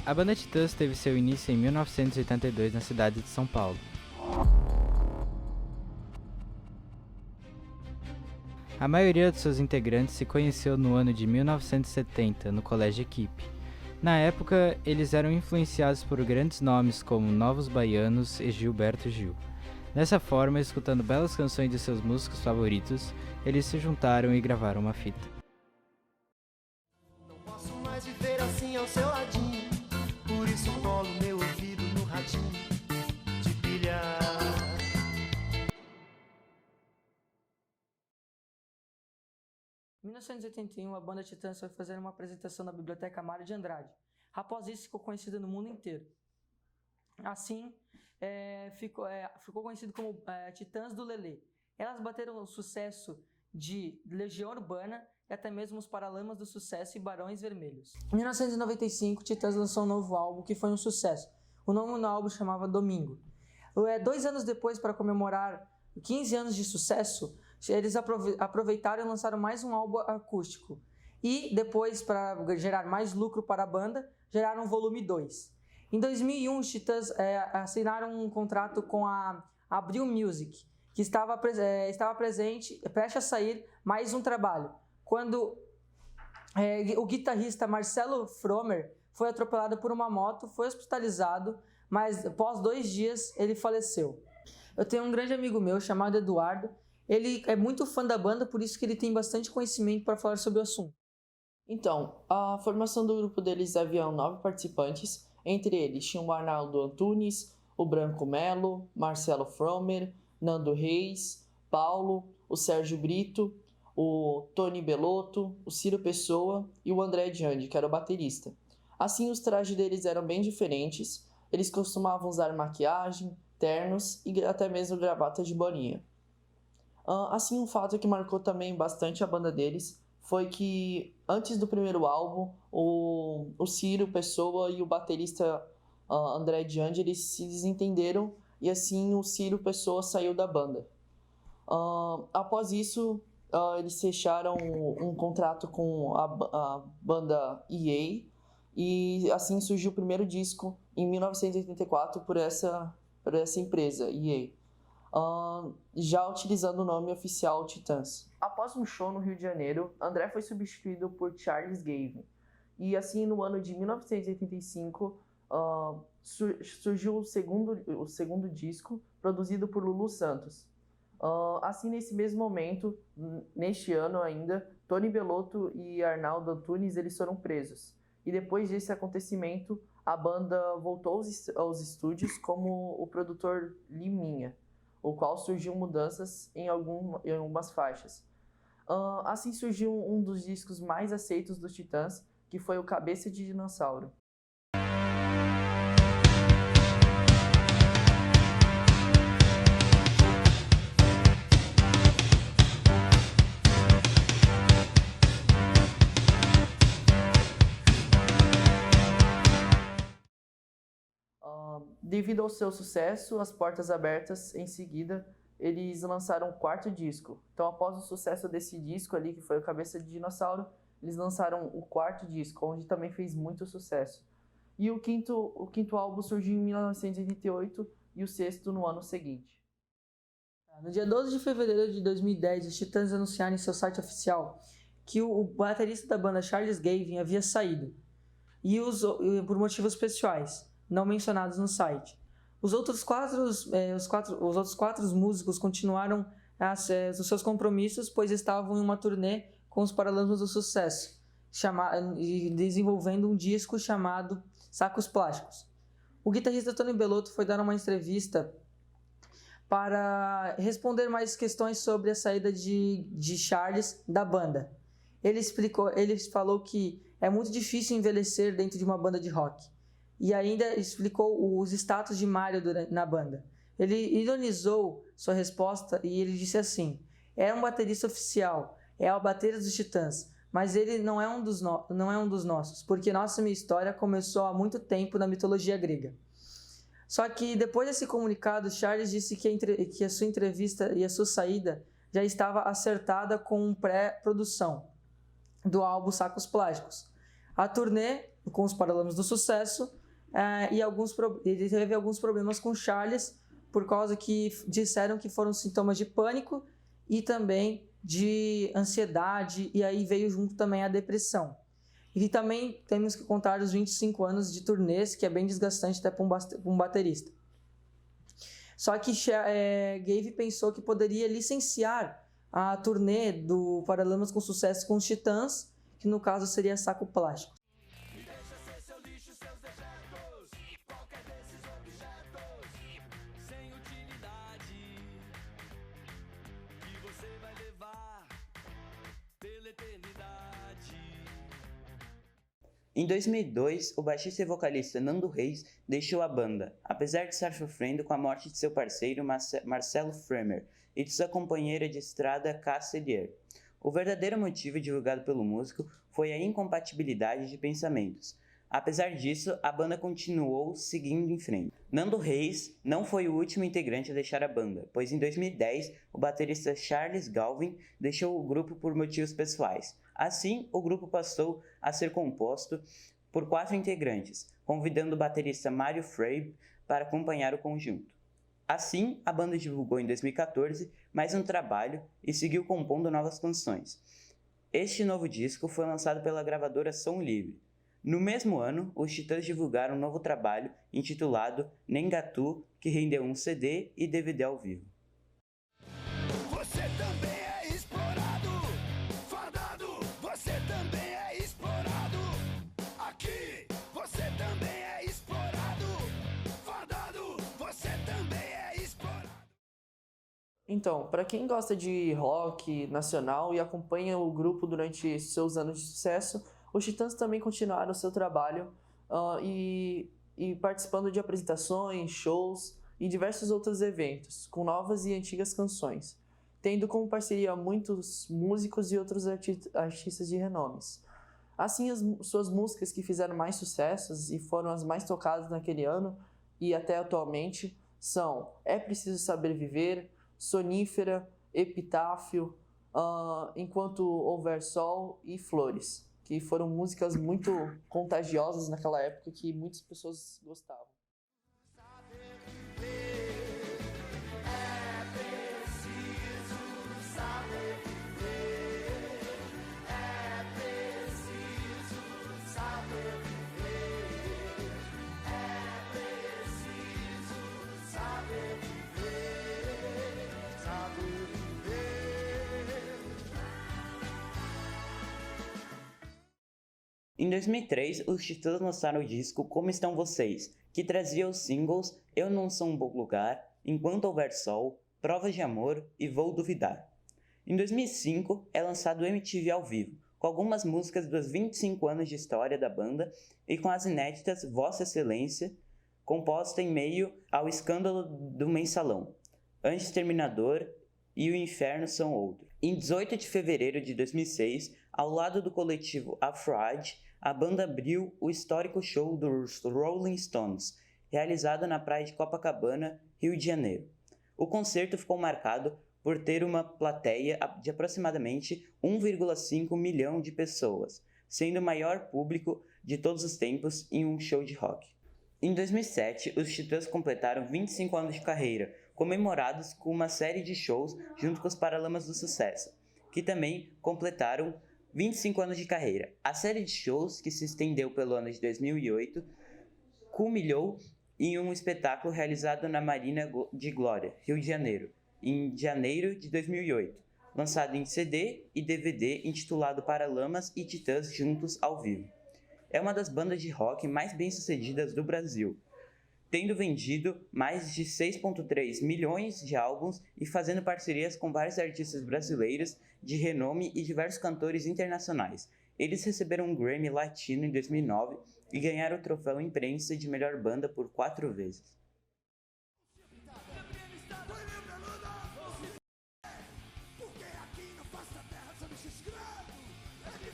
A banda Titãs teve seu início em 1982 na cidade de São Paulo. A maioria dos seus integrantes se conheceu no ano de 1970 no Colégio Equipe. Na época, eles eram influenciados por grandes nomes como Novos Baianos e Gilberto Gil. Dessa forma, escutando belas canções de seus músicos favoritos, eles se juntaram e gravaram uma fita. Não posso mais viver assim ao seu ladinho, por isso colo meu ouvido no radinho de pilha. Em 1981, a banda Titãs foi fazer uma apresentação na Biblioteca Mário de Andrade. Após isso, ficou conhecida no mundo inteiro. Assim, ficou conhecido como Titãs do Lelê. Elas bateram o sucesso de Legião Urbana e até mesmo os Paralamas do Sucesso e Barões Vermelhos. Em 1995, Titãs lançou um novo álbum que foi um sucesso. O nome do álbum chamava Domingo. 2 anos depois, para comemorar 15 anos de sucesso, eles aproveitaram e lançaram mais um álbum acústico. E depois, para gerar mais lucro para a banda, geraram o volume 2. Em 2001, os Titãs assinaram um contrato com a Abril Music, que estava presente, prestes a sair mais um trabalho, quando o guitarrista Marcelo Fromer foi atropelado por uma moto, foi hospitalizado, mas após 2 dias ele faleceu. Eu tenho um grande amigo meu chamado Eduardo. Ele é muito fã da banda, por isso que ele tem bastante conhecimento para falar sobre o assunto. Então, a formação do grupo deles havia 9 participantes. Entre eles tinham o Arnaldo Antunes, o Branco Melo, Marcelo Fromer, Nando Reis, Paulo, o Sérgio Brito, o Tony Belotto, o Ciro Pessoa e o André Diandi, que era o baterista. Assim, os trajes deles eram bem diferentes. Eles costumavam usar maquiagem, ternos e até mesmo gravatas de bolinha. Assim, um fato que marcou também bastante a banda deles foi que antes do primeiro álbum, o Ciro Pessoa e o baterista André Diandi, eles se desentenderam e assim o Ciro Pessoa saiu da banda. Após isso, eles fecharam um contrato com a banda EA e assim surgiu o primeiro disco em 1984 por essa empresa, EA. Já utilizando o nome oficial Titãs. Após um show no Rio de Janeiro, André foi substituído por Charles Gavin. E assim, no ano de 1985, surgiu o segundo disco, produzido por Lulu Santos. Assim, nesse mesmo momento, neste ano ainda, Tony Belotto e Arnaldo Antunes eles foram presos. E depois desse acontecimento, a banda voltou aos estúdios como o produtor Liminha, o qual surgiu mudanças em algumas faixas. Assim surgiu um dos discos mais aceitos dos Titãs, que foi o Cabeça de Dinossauro. Devido ao seu sucesso, As Portas Abertas, em seguida, eles lançaram o 4º disco. Então, após o sucesso desse disco ali, que foi o Cabeça de Dinossauro, eles lançaram o 4º disco, onde também fez muito sucesso. E o quinto álbum surgiu em 1988 e o 6º no ano seguinte. No dia 12 de fevereiro de 2010, os Titãs anunciaram em seu site oficial que o baterista da banda Charles Gavin havia saído, e por motivos pessoais, não mencionados no site. Os outros 4 músicos continuaram os seus compromissos, pois estavam em uma turnê com os Paralamas do Sucesso, desenvolvendo um disco chamado Sacos Plásticos. O guitarrista Tony Belotto foi dar uma entrevista para responder mais questões sobre a saída de Charles da banda. Ele falou que é muito difícil envelhecer dentro de uma banda de rock. E ainda explicou os status de Mário na banda. Ele ironizou sua resposta e ele disse assim: é um baterista oficial, é o baterista dos Titãs, mas ele não é um dos nossos, porque nossa história começou há muito tempo na mitologia grega. Só que depois desse comunicado, Charles disse que a sua entrevista e a sua saída já estava acertada com pré-produção do álbum Sacos Plásticos. A turnê com os Paralamas do Sucesso ele teve alguns problemas com Charles, por causa que disseram que foram sintomas de pânico e também de ansiedade, e aí veio junto também a depressão. E também temos que contar os 25 anos de turnês, que é bem desgastante até para um baterista. Só que Gave pensou que poderia licenciar a turnê do Paralamas com Sucesso com os Titãs, que no caso seria Saco Plástico. Em 2002, o baixista e vocalista Nando Reis deixou a banda, apesar de estar sofrendo com a morte de seu parceiro Marcelo Framer e de sua companheira de estrada Cássia Eller. O verdadeiro motivo divulgado pelo músico foi a incompatibilidade de pensamentos. Apesar disso, a banda continuou seguindo em frente. Nando Reis não foi o último integrante a deixar a banda, pois em 2010 o baterista Charles Galvin deixou o grupo por motivos pessoais. Assim, o grupo passou a ser composto por 4 integrantes, convidando o baterista Mário Freire para acompanhar o conjunto. Assim, a banda divulgou em 2014 mais um trabalho e seguiu compondo novas canções. Este novo disco foi lançado pela gravadora Som Livre. No mesmo ano, os Titãs divulgaram um novo trabalho intitulado Nengatu, que rendeu um CD e DVD ao vivo. Você também é explorado, fardado, você também é explorado. Aqui, você também é explorado, fardado, você também é explorado. Então, para quem gosta de rock nacional e acompanha o grupo durante seus anos de sucesso, os Titãs também continuaram seu trabalho e participando de apresentações, shows e diversos outros eventos, com novas e antigas canções, tendo como parceria muitos músicos e outros artistas de renomes. Assim, as suas músicas que fizeram mais sucessos e foram as mais tocadas naquele ano e até atualmente são É Preciso Saber Viver, Sonífera, Epitáfio, Enquanto Houver Sol e Flores, que foram músicas muito contagiosas naquela época que muitas pessoas gostavam. Em 2003, os Titãs lançaram o disco Como Estão Vocês, que trazia os singles Eu Não Sou um Bom Lugar, Enquanto Houver Sol, Provas de Amor e Vou Duvidar. Em 2005, é lançado o MTV ao vivo, com algumas músicas dos 25 anos de história da banda e com as inéditas Vossa Excelência, composta em meio ao escândalo do Mensalão, Anjo Exterminador e O Inferno São Outro. Em 18 de fevereiro de 2006, ao lado do coletivo Afroad, a banda abriu o histórico show dos Rolling Stones, realizado na praia de Copacabana, Rio de Janeiro. O concerto ficou marcado por ter uma plateia de aproximadamente 1,5 milhão de pessoas, sendo o maior público de todos os tempos em um show de rock. Em 2007, os Titãs completaram 25 anos de carreira, comemorados com uma série de shows junto com os Paralamas do Sucesso, que também completaram 25 anos de carreira. A série de shows, que se estendeu pelo ano de 2008, culminou em um espetáculo realizado na Marina de Glória, Rio de Janeiro, em janeiro de 2008, lançado em CD e DVD intitulado Paralamas e Titãs Juntos ao Vivo. É uma das bandas de rock mais bem-sucedidas do Brasil, tendo vendido mais de 6,3 milhões de álbuns e fazendo parcerias com vários artistas brasileiros de renome e diversos cantores internacionais. Eles receberam um Grammy Latino em 2009 e ganharam o troféu Imprensa de Melhor Banda por 4 vezes.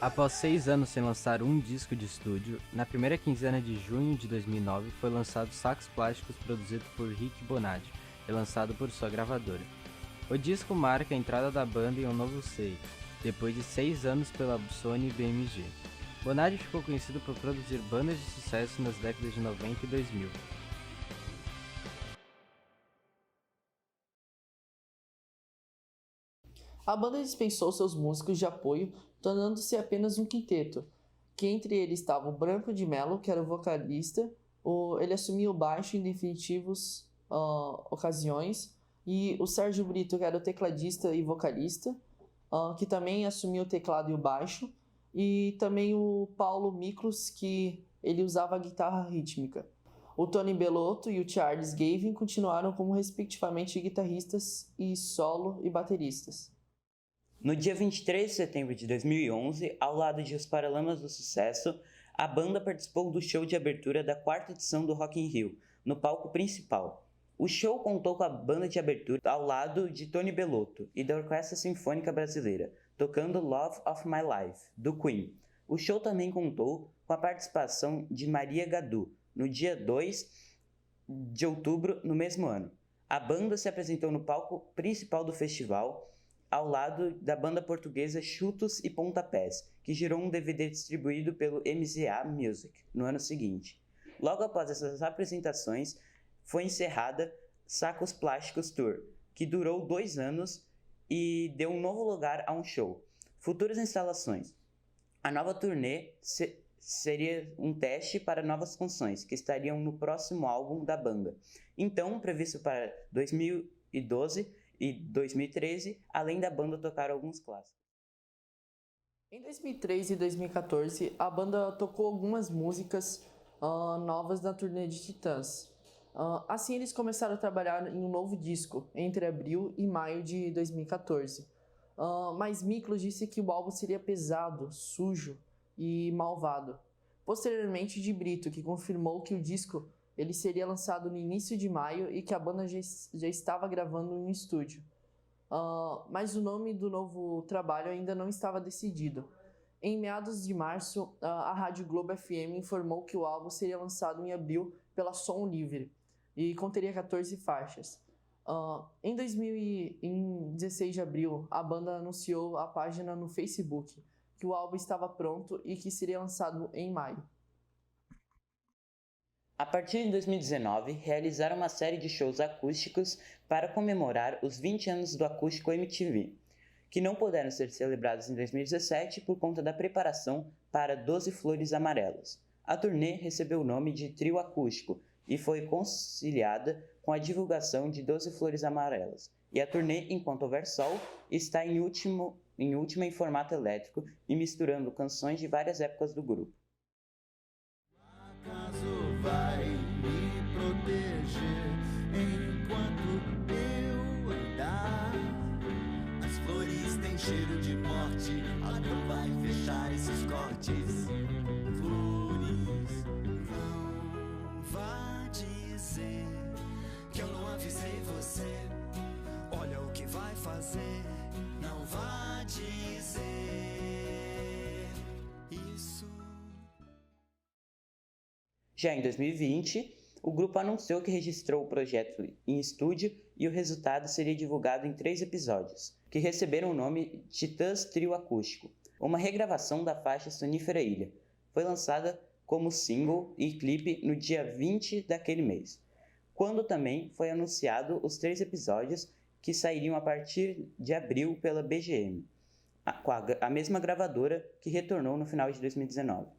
Após 6 anos sem lançar um disco de estúdio, na primeira quinzena de junho de 2009 foi lançado Sacos Plásticos, produzido por Rick Bonadio e lançado por sua gravadora. O disco marca a entrada da banda em um novo seio, depois de 6 anos pela Sony BMG. Bonardi ficou conhecido por produzir bandas de sucesso nas décadas de 90 e 2000. A banda dispensou seus músicos de apoio, tornando-se apenas um quinteto, que entre eles estava o Branco de Mello, que era o vocalista, ele assumia o baixo em definitivas ocasiões, e o Sérgio Brito, que era o tecladista e vocalista, que também assumia o teclado e o baixo, e também o Paulo Miklos, que ele usava a guitarra rítmica. O Tony Bellotto e o Charles Gavin continuaram como respectivamente guitarristas e solo e bateristas. No dia 23 de setembro de 2011, ao lado de Os Paralamas do Sucesso, a banda participou do show de abertura da 4ª edição do Rock in Rio, no palco principal. O show contou com a banda de abertura ao lado de Tony Bellotto e da Orquestra Sinfônica Brasileira, tocando Love of My Life, do Queen. O show também contou com a participação de Maria Gadu, no dia 2 de outubro no mesmo ano. A banda se apresentou no palco principal do festival, ao lado da banda portuguesa Chutos e Pontapés, que gerou um DVD distribuído pelo MZA Music no ano seguinte. Logo após essas apresentações, foi encerrada Sacos Plásticos Tour, que durou 2 anos e deu um novo lugar a um show. Futuras instalações. A nova turnê seria um teste para novas canções, que estariam no próximo álbum da banda. Então, previsto para 2012 e 2013, além da banda tocar alguns clássicos. Em 2013 e 2014, a banda tocou algumas músicas novas na turnê de Titãs. Assim, eles começaram a trabalhar em um novo disco, entre abril e maio de 2014. Mas Miklos disse que o álbum seria pesado, sujo e malvado. Posteriormente, de Brito, que confirmou que o disco ele seria lançado no início de maio e que a banda já estava gravando em um estúdio. Mas o nome do novo trabalho ainda não estava decidido. Em meados de março, a Rádio Globo FM informou que o álbum seria lançado em abril pela Som Livre e conteria 14 faixas. Em 16 de abril, a banda anunciou a página no Facebook que o álbum estava pronto e que seria lançado em maio. A partir de 2019, realizaram uma série de shows acústicos para comemorar os 20 anos do Acústico MTV, que não puderam ser celebrados em 2017 por conta da preparação para 12 Flores Amarelas. A turnê recebeu o nome de Trio Acústico e foi conciliada com a divulgação de 12 Flores Amarelas. E a turnê, enquanto houver sol, está em última em formato elétrico e misturando canções de várias épocas do grupo. Acaso vai me proteger enquanto eu andar? As flores têm cheiro de morte, a dor vai fechar esses cortes. Flores, não vá dizer que eu não avisei você. Olha o que vai fazer, não vá dizer isso. Já em 2020, o grupo anunciou que registrou o projeto em estúdio e o resultado seria divulgado em 3 episódios, que receberam o nome Titãs Trio Acústico, uma regravação da faixa Sonífera Ilha. Foi lançada como single e clipe no dia 20 daquele mês, quando também foi anunciado os 3 episódios que sairiam a partir de abril pela BGM, a mesma gravadora que retornou no final de 2019.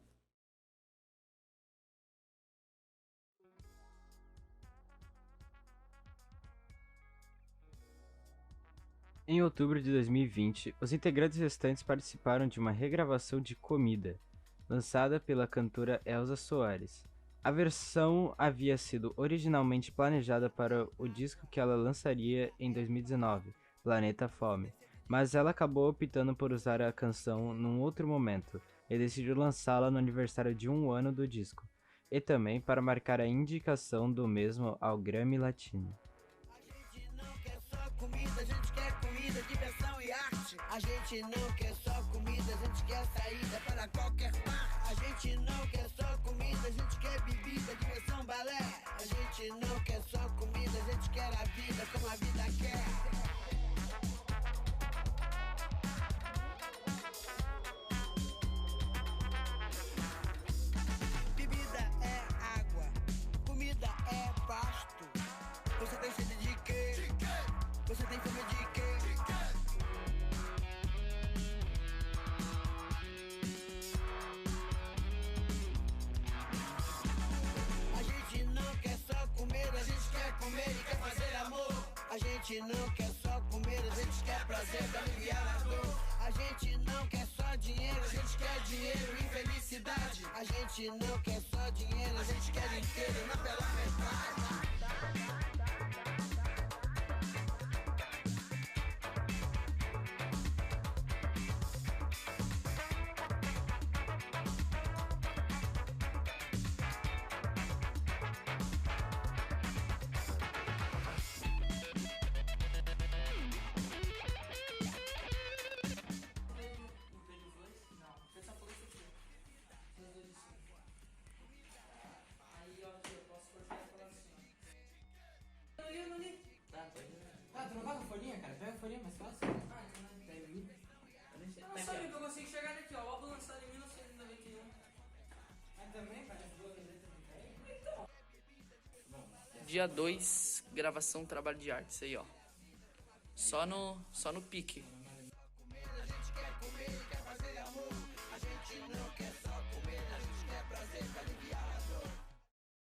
Em outubro de 2020, os integrantes restantes participaram de uma regravação de Comida, lançada pela cantora Elza Soares. A versão havia sido originalmente planejada para o disco que ela lançaria em 2019, Planeta Fome, mas ela acabou optando por usar a canção num outro momento e decidiu lançá-la no aniversário de 1 ano do disco, e também para marcar a indicação do mesmo ao Grammy Latino. Comida, a gente quer comida, diversão e arte. A gente não quer só comida, a gente quer saída para qualquer parte. A gente não quer só comida, a gente quer bebida, diversão, balé. A gente não quer só comida, a gente quer a vida como a vida quer. gente não quer só comida, a gente quer prazer pra aliviar a dor. A gente não quer só dinheiro, a gente quer dinheiro e felicidade. A gente não quer só dinheiro, a gente quer inteiro, não pela metade. Tu não pega a folhinha, cara? Pega a folhinha mais fácil. Não sabe que eu consigo chegar aqui, ó. O álbum lançado em 1991. Mas também parece duas letras de então. Dia 2, gravação, trabalho de artes aí, ó. Só no pique.